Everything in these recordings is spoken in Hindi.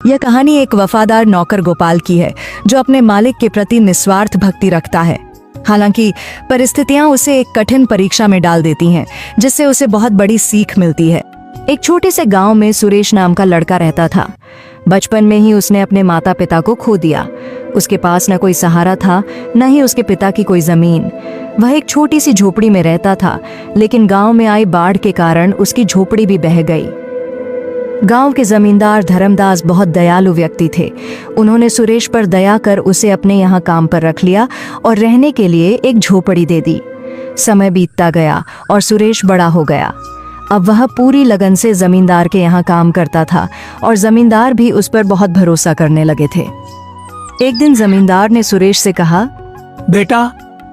यह कहानी एक वफादार नौकर गोपाल की है जो अपने मालिक के प्रति निस्वार्थ भक्ति रखता है। हालांकि परिस्थितियां उसे एक कठिन परीक्षा में डाल देती हैं, जिससे उसे बहुत बड़ी सीख मिलती है। एक छोटे से गांव में सुरेश नाम का लड़का रहता था। बचपन में ही उसने अपने माता पिता को खो दिया। उसके पास न कोई सहारा था, न ही उसके पिता की कोई जमीन। वह एक छोटी सी झोपड़ी में रहता था, लेकिन गांव में आई बाढ़ के कारण उसकी झोपड़ी भी बह गई। गांव के जमींदार धर्मदास बहुत दयालु व्यक्ति थे। उन्होंने सुरेश पर दया कर उसे अपने यहाँ काम पर रख लिया और रहने के लिए एक झोपड़ी दे दी। समय बीतता गया और सुरेश बड़ा हो गया। अब वह पूरी लगन से जमींदार के यहाँ काम करता था और जमींदार भी उस पर बहुत भरोसा करने लगे थे। एक दिन जमींदार ने सुरेश से कहा, बेटा,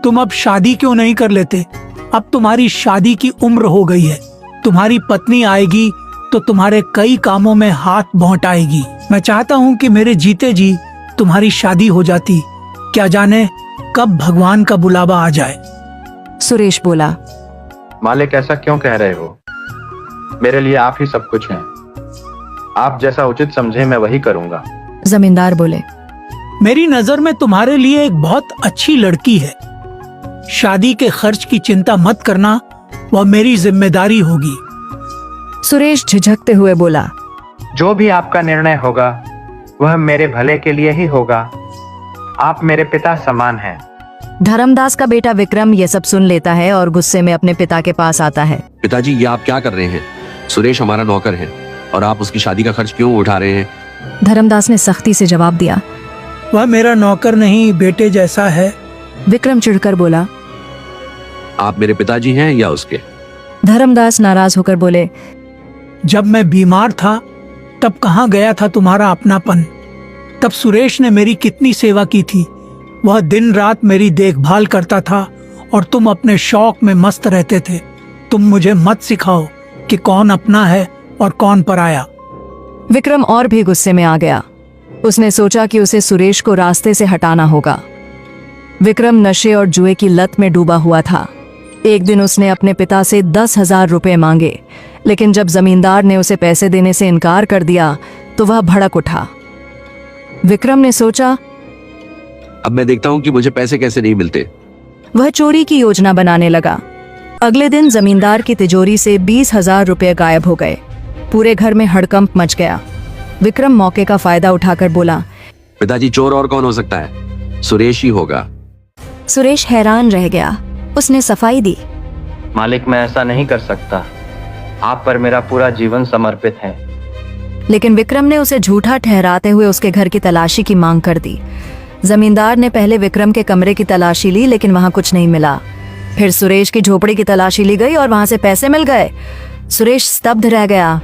तुम अब शादी क्यों नहीं कर लेते? अब तुम्हारी शादी की उम्र हो गई है। तुम्हारी पत्नी आएगी तो तुम्हारे कई कामों में हाथ बौंटाएगी। मैं चाहता हूँ कि मेरे जीते जी तुम्हारी शादी हो जाती। क्या जाने कब भगवान का बुलावा आ जाए। सुरेश बोला, मालिक, ऐसा क्यों कह रहे हो? मेरे लिए आप ही सब कुछ हैं। आप जैसा उचित समझे मैं वही करूँगा। जमींदार बोले, मेरी नजर में तुम्हारे लिए एक बहुत अच्छी लड़की है। शादी के खर्च की चिंता मत करना, वह मेरी जिम्मेदारी होगी। सुरेश झिझकते हुए बोला, जो भी आपका निर्णय होगा वह मेरे भले के लिए ही होगा। आप मेरे पिता समान हैं। धर्मदास का बेटा विक्रम यह सब सुन लेता है और गुस्से में अपने पिता के पास आता है। पिताजी, ये आप क्या कर रहे हैं? सुरेश हमारा नौकर है और आप उसकी शादी का खर्च क्यों उठा रहे हैं? धर्मदास ने सख्ती से जवाब दिया, वह मेरा नौकर नहीं, बेटे जैसा है। विक्रम चिढ़कर बोला, आप मेरे पिताजी हैं या उसके? धर्मदास नाराज होकर बोले, जब मैं बीमार था तब कहाँ गया था तुम्हारा अपनापन? तब सुरेश ने मेरी कितनी सेवा की थी। वह दिन रात मेरी देखभाल करता था और तुम अपने शौक में मस्त रहते थे। तुम मुझे मत सिखाओ कि कौन अपना है और कौन पराया। विक्रम और भी गुस्से में आ गया। उसने सोचा कि उसे सुरेश को रास्ते से हटाना होगा। विक्रम नशे और जुए की लत में डूबा हुआ था। एक दिन उसने अपने पिता से 10,000 रुपए मांगे, लेकिन जब जमींदार ने उसे पैसे देने से इनकार कर दिया तो वह भड़क उठा। विक्रम ने सोचा, अब मैं देखता हूँ कि मुझे पैसे कैसे नहीं मिलते। वह चोरी की योजना बनाने लगा। अगले दिन जमींदार की तिजोरी से 20,000 रुपए गायब हो गए। पूरे घर में हड़कंप मच गया। विक्रम मौके का फायदा उठाकर बोला, पिताजी, चोर और कौन हो सकता है? सुरेश ही होगा। सुरेश हैरान रह गया। उसने सफाई दी, मालिक, मैं ऐसा नहीं कर सकता। आप पर मेरा पूरा जीवन समर्पित है। लेकिन विक्रम ने उसे झूठा ठहराते हुए उसके घर की तलाशी की मांग कर दी। जमींदार ने पहले विक्रम के कमरे की तलाशी ली, लेकिन वहां कुछ नहीं मिला। फिर सुरेश की झोपड़ी की तलाशी ली गई और वहां से पैसे मिल गए। सुरेश स्तब्ध रह गया।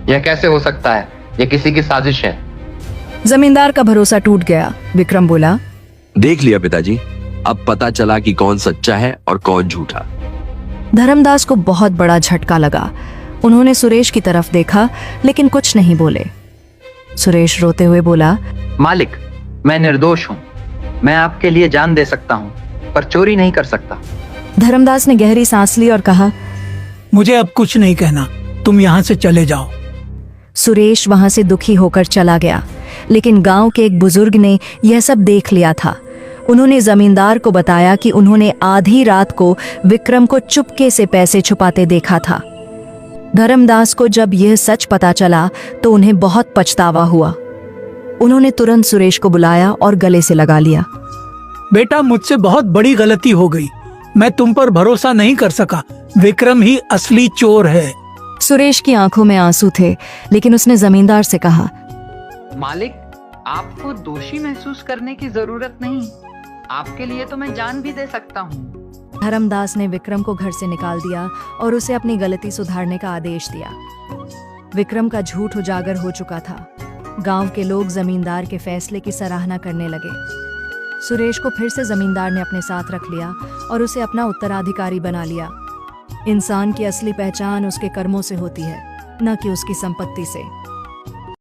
यह कैसे हो सकता है? यह किसी की साजिश है। जमींदार का भरोसा टूट गया। विक्रम बोला, देख लिया पिताजी, अब पता चला कि कौन सच्चा है और कौन झूठा। धर्मदास को बहुत बड़ा झटका लगा। उन्होंने सुरेश की तरफ देखा, लेकिन कुछ नहीं बोले। सुरेश रोते हुए बोला, मालिक, मैं निर्दोष हूँ। मैं आपके लिए जान दे सकता हूँ, पर चोरी नहीं कर सकता। धर्मदास ने गहरी सांस ली और कहा, मुझे अब कुछ नहीं कहना, तुम यहाँ से चले जाओ। सुरेश वहां से दुखी होकर चला गया। लेकिन गांव के एक बुजुर्ग ने यह सब देख लिया था। उन्होंने जमींदार को बताया कि उन्होंने आधी रात को विक्रम को चुपके से पैसे छुपाते देखा था। धर्मदास को जब यह सच पता चला तो उन्हें बहुत पछतावा हुआ। उन्होंने तुरंत सुरेश को बुलाया और गले से लगा लिया। बेटा, मुझसे बहुत बड़ी गलती हो गई। मैं तुम पर भरोसा नहीं कर सका। विक्रम ही असली चोर है। सुरेश की आंखों में आंसू थे, लेकिन उसने जमींदार से कहा, मालिक, आपको दोषी महसूस करने की जरूरत नहीं। आपके लिए तो मैं जान भी दे सकता हूँ। धर्मदास ने विक्रम को घर से निकाल दिया और उसे अपनी गलती सुधारने का आदेश दिया। विक्रम का झूठ उजागर हो चुका था। गांव के लोग जमींदार के फैसले की सराहना करने लगे। सुरेश को फिर से जमींदार ने अपने साथ रख लिया और उसे अपना उत्तराधिकारी बना लिया। इंसान की असली पहचान उसके कर्मों से होती है, न कि उसकी संपत्ति से।